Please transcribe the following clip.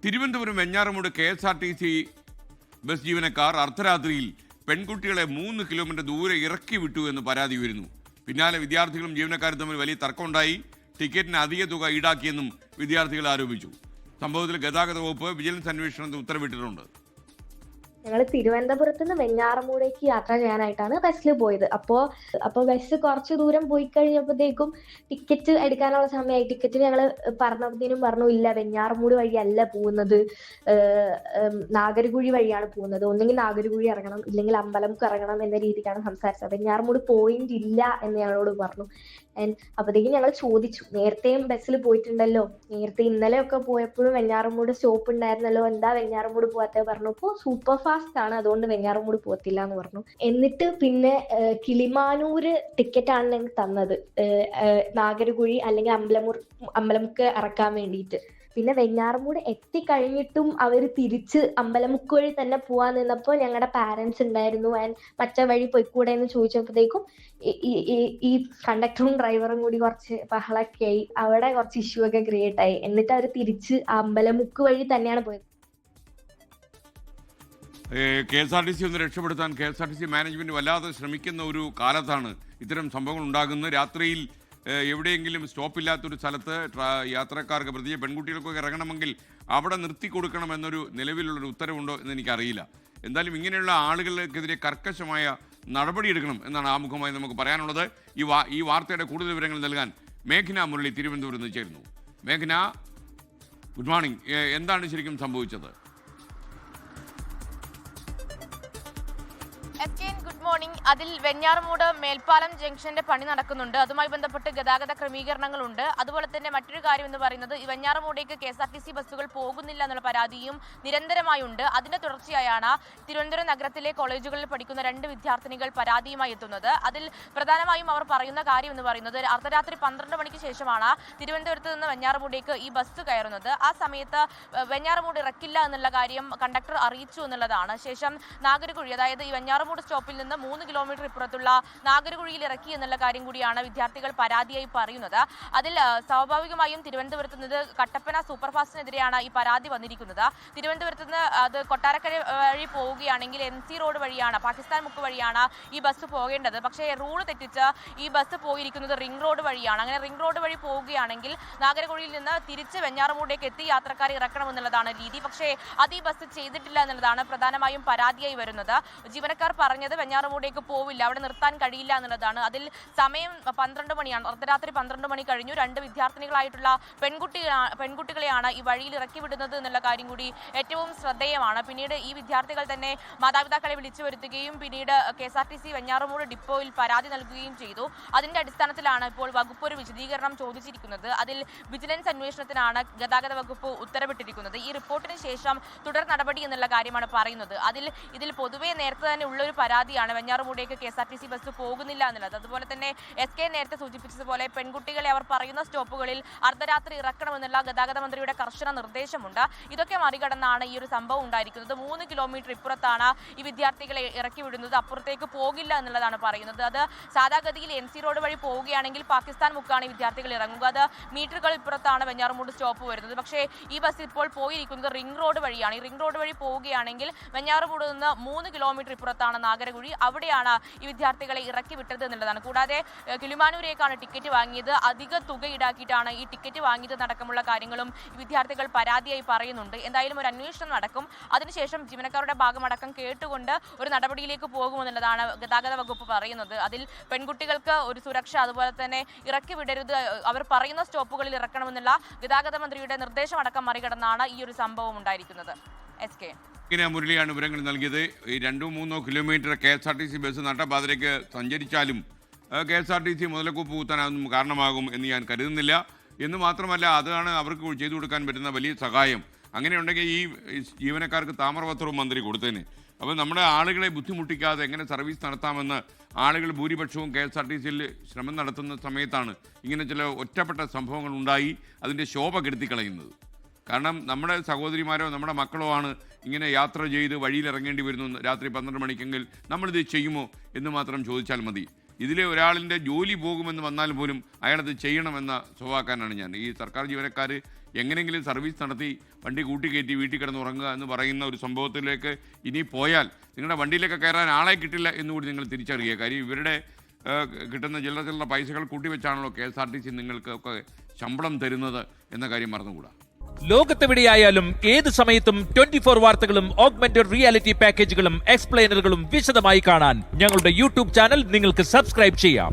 Thiruvananthapuram Venjaramoodu KSRTC bus ജീവനക്കാർ അർദ്ധരാത്രിയിൽ പെൺകുട്ടികളെ 3 കിലോമീറ്റർ ദൂരെ ഇറക്കി വിട്ടു എന്ന് പരാതി ഉയരുന്നു. പിന്നാലെ വിദ്യാർത്ഥികളും ജീവനക്കാരും തമ്മിൽ വലിയ തർക്കമുണ്ടായി. ടിക്കറ്റിന് അധിക തുക ഈടാക്കിയെന്നും വിദ്യാർത്ഥികൾ ആരോപിച്ചു. സംഭവത്തിൽ ഗതാഗത വകുപ്പ് വിജിലൻസ് അന്വേഷണത്തിന് ഉത്തരവിട്ടിട്ടുണ്ട്. ഞങ്ങൾ തിരുവനന്തപുരത്ത് നിന്ന് വെഞ്ഞാറമൂടേക്ക് യാത്ര ചെയ്യാനായിട്ടാണ് ബസ്സിൽ പോയത്. അപ്പോൾ ബസ് കുറച്ച് ദൂരം പോയി കഴിഞ്ഞപ്പോഴത്തേക്കും ടിക്കറ്റ് എടുക്കാനുള്ള സമയമായി. ടിക്കറ്റ് ഞങ്ങൾ പറഞ്ഞപ്പോഴത്തേനും പറഞ്ഞു, ഇല്ല, വെഞ്ഞാറമൂട് വഴിയല്ല പോകുന്നത്, നാഗർകുഴി വഴിയാണ് പോകുന്നത്. ഒന്നെങ്കിൽ നാഗർകുഴി ഇറങ്ങണം, ഇല്ലെങ്കിൽ അമ്പലമുക്ക് ഇറങ്ങണം എന്ന രീതിക്കാണ് സംസാരിച്ചത്. വെഞ്ഞാറമൂട് പോയിന്റ് ഇല്ല എന്ന് ഞങ്ങളോട് പറഞ്ഞു. അപ്പോഴത്തേക്കും ഞങ്ങൾ ചോദിച്ചു, നേരത്തെയും ബസ്സിൽ പോയിട്ടുണ്ടല്ലോ, നേരത്തെ ഇന്നലെയൊക്കെ പോയപ്പോഴും വെഞ്ഞാറമൂട് സ്റ്റോപ്പ് ഉണ്ടായിരുന്നല്ലോ, എന്താ വെഞ്ഞാറമൂട് പോകാത്ത പറഞ്ഞപ്പോൾ സൂപ്പർ ഫാസ്റ്റ് ആണ്, അതുകൊണ്ട് വെഞ്ഞാറമൂട് പോകത്തില്ല എന്ന് പറഞ്ഞു. എന്നിട്ട് പിന്നെ കിളിമാനൂര് ടിക്കറ്റ് ആണ് ഞങ്ങൾക്ക് തന്നത്, നാഗർകുഴി അല്ലെങ്കിൽ അമ്പലമുക്ക് ഇറക്കാൻ വേണ്ടിയിട്ട്. പിന്നെ വെഞ്ഞാറമൂട് എത്തിക്കഴിഞ്ഞിട്ടും അവർ തിരിച്ച് അമ്പലമുക്ക് വഴി തന്നെ പോവാൻ നിന്നപ്പോൾ ഞങ്ങളുടെ പാരന്റ്സ് ഉണ്ടായിരുന്നു. മറ്റേ വഴി പോയിക്കൂടെ എന്ന് ചോദിച്ചപ്പോഴത്തേക്കും ഈ കണ്ടക്ടറും ഡ്രൈവറും കൂടി കുറച്ച് ബഹളൊക്കെ ആയി. അവിടെ കുറച്ച് ഇഷ്യൂ ഒക്കെ ക്രിയേറ്റ് ആയി. എന്നിട്ട് അവർ തിരിച്ച് അമ്പലമുക്ക് വഴി തന്നെയാണ് പോയത്. KSRTC ഒന്ന് രക്ഷപ്പെടുത്താൻ KSRTC മാനേജ്മെന്റ് വല്ലാതെ ശ്രമിക്കുന്ന ഒരു കാലത്താണ് ഇത്തരം സംഭവങ്ങൾ ഉണ്ടാകുന്നത്. രാത്രിയിൽ എവിടെയെങ്കിലും സ്റ്റോപ്പില്ലാത്തൊരു സ്ഥലത്ത് യാത്രക്കാർക്ക്, പ്രത്യേകിച്ച് പെൺകുട്ടികൾക്കൊക്കെ ഇറങ്ങണമെങ്കിൽ അവിടെ നിർത്തി കൊടുക്കണമെന്നൊരു നിലവിലുള്ളൊരു ഉത്തരവുണ്ടോ എന്ന് എനിക്കറിയില്ല. എന്തായാലും ഇങ്ങനെയുള്ള ആളുകൾക്കെതിരെ കർക്കശമായ നടപടിയെടുക്കണം എന്നാണ് ആമുഖമായി നമുക്ക് പറയാനുള്ളത്. ഈ വാർത്തയുടെ കൂടുതൽ വിവരങ്ങൾ നൽകാൻ മേഘ്ന മുരളി തിരുവനന്തപുരത്ത് നിന്ന് ചേരുന്നു. മേഘ്ന, ഗുഡ് മോർണിംഗ്. എന്താണ് ശരിക്കും സംഭവിച്ചത്? Good morning. അതിൽ വെഞ്ഞാറമൂട് മേൽപ്പാലം ജംഗ്ഷന്റെ പണി നടക്കുന്നുണ്ട്. അതുമായി ബന്ധപ്പെട്ട് ഗതാഗത ക്രമീകരണങ്ങളുണ്ട്. അതുപോലെ തന്നെ മറ്റൊരു കാര്യം എന്ന് പറയുന്നത്, ഈ വെഞ്ഞാറമൂടേക്ക് KSRTC ബസ്സുകൾ പോകുന്നില്ല എന്നുള്ള പരാതിയും നിരന്തരമായി ഉണ്ട്. അതിന്റെ തുടർച്ചയായാണ് തിരുവനന്തപുരം നഗരത്തിലെ കോളേജുകളിൽ പഠിക്കുന്ന 2 വിദ്യാർത്ഥിനികൾ പരാതിയുമായി എത്തുന്നത്. അതിൽ പ്രധാനമായും അവർ പറയുന്ന കാര്യം എന്ന് പറയുന്നത്, അർദ്ധരാത്രി 12 മണിക്ക് ശേഷമാണ് തിരുവനന്തപുരത്ത് നിന്ന് വെഞ്ഞാറമൂടേക്ക് ഈ ബസ് കയറുന്നത്. ആ സമയത്ത് വെഞ്ഞാറമൂട് ഇറക്കില്ല എന്നുള്ള കാര്യം കണ്ടക്ടർ അറിയിച്ചു എന്നുള്ളതാണ്. ശേഷം നാഗർകുഴി, അതായത് ഈ വെഞ്ഞാറമൂട് സ്റ്റോപ്പിൽ നിന്ന് 3 കിലോമീറ്റർ ഇപ്പുറത്തുള്ള നാഗർകുഴിയിൽ ഇറക്കി എന്നുള്ള കാര്യം കൂടിയാണ് വിദ്യാർത്ഥികൾ പരാതിയായി പറയുന്നത്. അതിൽ സ്വാഭാവികമായും തിരുവനന്തപുരത്ത് നിന്ന് കട്ടപ്പന സൂപ്പർഫാസ്റ്റിനെതിരെയാണ് ഈ പരാതി വന്നിരിക്കുന്നത്. തിരുവനന്തപുരത്ത് നിന്ന് അത് കൊട്ടാരക്കര വഴി പോവുകയാണെങ്കിൽ MC റോഡ് വഴിയാണ്, പാകിസ്ഥാൻ മുക്ക് വഴിയാണ് ഈ ബസ് പോകേണ്ടത്. പക്ഷേ റൂൾ തെറ്റിച്ച് ഈ ബസ് പോയിരിക്കുന്നത് റിംഗ് റോഡ് വഴിയാണ്. അങ്ങനെ റിംഗ് റോഡ് വഴി പോവുകയാണെങ്കിൽ നാഗർകുഴിയിൽ നിന്ന് തിരിച്ച് വെഞ്ഞാറമൂടേക്ക് എത്തി യാത്രക്കാരെ ഇറക്കണമെന്നുള്ളതാണ് രീതി. പക്ഷേ അത് ഈ ബസ് ചെയ്തിട്ടില്ല എന്നുള്ളതാണ് പ്രധാനമായും പരാതിയായി വരുന്നത്. ജീവനക്കാർ പറഞ്ഞത് വെഞ്ഞാറമൂടേക്ക് പോവില്ല, അവിടെ നിർത്താൻ കഴിയില്ല എന്നുള്ളതാണ്. അതിൽ സമയം 12 മണിയാണ്, അർദ്ധരാത്രി 12 മണി കഴിഞ്ഞു. 2 വിദ്യാർത്ഥിനികളായിട്ടുള്ള പെൺകുട്ടികളെയാണ് ഈ വഴിയിൽ ഇറക്കി വിടുന്നത് എന്നുള്ള കാര്യം കൂടി ഏറ്റവും ശ്രദ്ധേയമാണ്. പിന്നീട് ഈ വിദ്യാർത്ഥികൾ തന്നെ മാതാപിതാക്കളെ വിളിച്ചു വരുത്തുകയും പിന്നീട് KSRTC വെഞ്ഞാറമൂട് ഡിപ്പോയിൽ പരാതി നൽകുകയും ചെയ്തു. അതിന്റെ അടിസ്ഥാനത്തിലാണ് ഇപ്പോൾ വകുപ്പ് ഒരു വിശദീകരണം ചോദിച്ചിരിക്കുന്നത്. അതിൽ വിജിലൻസ് അന്വേഷണത്തിനാണ് ഗതാഗത വകുപ്പ് ഉത്തരവിട്ടിരിക്കുന്നത്. ഈ റിപ്പോർട്ടിന് ശേഷം തുടർ നടപടി എന്നുള്ള കാര്യമാണ് പറയുന്നത്. ഇതിൽ പൊതുവെ നേരത്തെ തന്നെ ഉള്ളൊരു പരാതിയാണ് വെഞ്ഞാറമൂടേക്ക് KSRTC ബസ് പോകുന്നില്ല എന്നുള്ളത്. അതുപോലെ തന്നെ SK നേരത്തെ സൂചിപ്പിച്ചതുപോലെ പെൺകുട്ടികളെ അവർ പറയുന്ന സ്റ്റോപ്പുകളിൽ അർദ്ധരാത്രി ഇറക്കണമെന്നുള്ള ഗതാഗത മന്ത്രിയുടെ കർശന നിർദ്ദേശമുണ്ട്. ഇതൊക്കെ മറികടന്നാണ് ഈ ഒരു സംഭവം ഉണ്ടായിരിക്കുന്നത്. 3 കിലോമീറ്റർ ഇപ്പുറത്താണ് ഈ വിദ്യാർത്ഥികളെ ഇറക്കി വിടുന്നത്, അപ്പുറത്തേക്ക് പോകില്ല എന്നുള്ളതാണ് പറയുന്നത്. അത് സാധാഗതിയിൽ MC റോഡ് വഴി പോവുകയാണെങ്കിൽ പാകിസ്ഥാൻ മുക്കാണ് ഈ വിദ്യാർത്ഥികൾ ഇറങ്ങുക. അത് മീറ്ററുകൾ ഇപ്പുറത്താണ് വെഞ്ഞാറമൂട് സ്റ്റോപ്പ് വരുന്നത്. പക്ഷേ ഈ ബസ് ഇപ്പോൾ പോയിരിക്കുന്നത് റിംഗ് റോഡ് വഴിയാണ്. ഈ റിംഗ് റോഡ് വഴി പോവുകയാണെങ്കിൽ വെഞ്ഞാറമൂട് നിന്ന് 3 കിലോമീറ്റർ ഇപ്പുറത്താണ് നാഗർകുഴി, അവിടെയാണ് ഈ വിദ്യാർത്ഥികളെ ഇറക്കി വിട്ടത് എന്നുള്ളതാണ്. കൂടാതെ കിളിമാനൂരേക്കാണ് ടിക്കറ്റ് വാങ്ങിയത്, അധിക തുക ഈടാക്കിയിട്ടാണ് ഈ ടിക്കറ്റ് വാങ്ങിയത് അടക്കമുള്ള കാര്യങ്ങളും ഈ വിദ്യാർത്ഥികൾ പരാതിയായി പറയുന്നുണ്ട്. എന്തായാലും ഒരു അന്വേഷണം നടക്കും. അതിനുശേഷം ജീവനക്കാരുടെ ഭാഗമടക്കം കേട്ടുകൊണ്ട് ഒരു നടപടിയിലേക്ക് പോകുമെന്നുള്ളതാണ് ഗതാഗത വകുപ്പ് പറയുന്നത്. അതിൽ പെൺകുട്ടികൾക്ക് ഒരു സുരക്ഷ, അതുപോലെ തന്നെ ഇറക്കി വിടരുത്, അവർ പറയുന്ന സ്റ്റോപ്പുകളിൽ ഇറക്കണമെന്നുള്ള ഗതാഗത മന്ത്രിയുടെ നിർദ്ദേശമടക്കം മറികടന്നാണ് ഈ ഒരു സംഭവം ഉണ്ടായിരിക്കുന്നത്. SK മുരളിയാണ് വിവരങ്ങൾ നൽകിയത്. ഈ 2-3 കിലോമീറ്റർ KSRTC ബസ് നട്ടപാതിരയ്ക്ക് സഞ്ചരിച്ചാലും KSRTC മുതലക്കൂപ്പ് കൂത്താനൊന്നും കാരണമാകും എന്ന് ഞാൻ കരുതുന്നില്ല. എന്ന് മാത്രമല്ല, അതാണ് അവർക്ക് ചെയ്തു കൊടുക്കാൻ പറ്റുന്ന വലിയ സഹായം. അങ്ങനെയുണ്ടെങ്കിൽ ഈ ജീവനക്കാർക്ക് താമ്രപത്രവും മന്ത്രി കൊടുത്തേനെ. അപ്പോൾ നമ്മുടെ ആളുകളെ ബുദ്ധിമുട്ടിക്കാതെ എങ്ങനെ സർവീസ് നടത്താമെന്ന് ആളുകൾ ഭൂരിപക്ഷവും KSRTCയിൽ ശ്രമം നടത്തുന്ന സമയത്താണ് ഇങ്ങനെ ചില ഒറ്റപ്പെട്ട സംഭവങ്ങൾ ഉണ്ടായി അതിൻ്റെ ശോഭ കെടുത്തിക്കളയുന്നത്. കാരണം നമ്മുടെ സഹോദരിമാരോ നമ്മുടെ മക്കളോ ആണ് ഇങ്ങനെ യാത്ര ചെയ്ത് വഴിയിൽ ഇറങ്ങേണ്ടി വരുന്നു രാത്രി 12 മണിക്കെങ്കിൽ നമ്മളിത് ചെയ്യുമോ എന്ന് മാത്രം ചോദിച്ചാൽ മതി. ഇതിലെ ഒരാളിൻ്റെ ജോലി പോകുമെന്ന് വന്നാൽ പോലും അയാളത് ചെയ്യണമെന്ന സ്വഭാവക്കാരനാണ് ഞാൻ. ഈ സർക്കാർ ജീവനക്കാർ എങ്ങനെയെങ്കിലും സർവീസ് നടത്തി വണ്ടി കൂട്ടിക്കയറ്റി വീട്ടിൽ കിടന്ന് ഉറങ്ങുക എന്ന് പറയുന്ന ഒരു സംഭവത്തിലേക്ക് ഇനി പോയാൽ നിങ്ങളുടെ വണ്ടിയിലേക്ക് കയറാൻ ആളെ കിട്ടില്ല എന്നുകൂടി നിങ്ങൾ തിരിച്ചറിയുക. കാര്യം ഇവരുടെ കിട്ടുന്ന ചില്ലറ പൈസകൾ കൂട്ടിവെച്ചാണല്ലോ KSRTC നിങ്ങൾക്ക് ഒക്കെ ശമ്പളം തരുന്നത് എന്ന കാര്യം മറന്നുകൂടാ. ലോകത്തെവിടെയായാലും ഏത് സമയത്തും 24 വാർത്തകളും ഓഗ്മെന്റഡ് റിയാലിറ്റി പാക്കേജുകളും എക്സ്പ്ലെയിനറുകളും വിശദമായി കാണാൻ ഞങ്ങളുടെ യൂട്യൂബ് ചാനൽ നിങ്ങൾക്ക് സബ്സ്ക്രൈബ് ചെയ്യാം.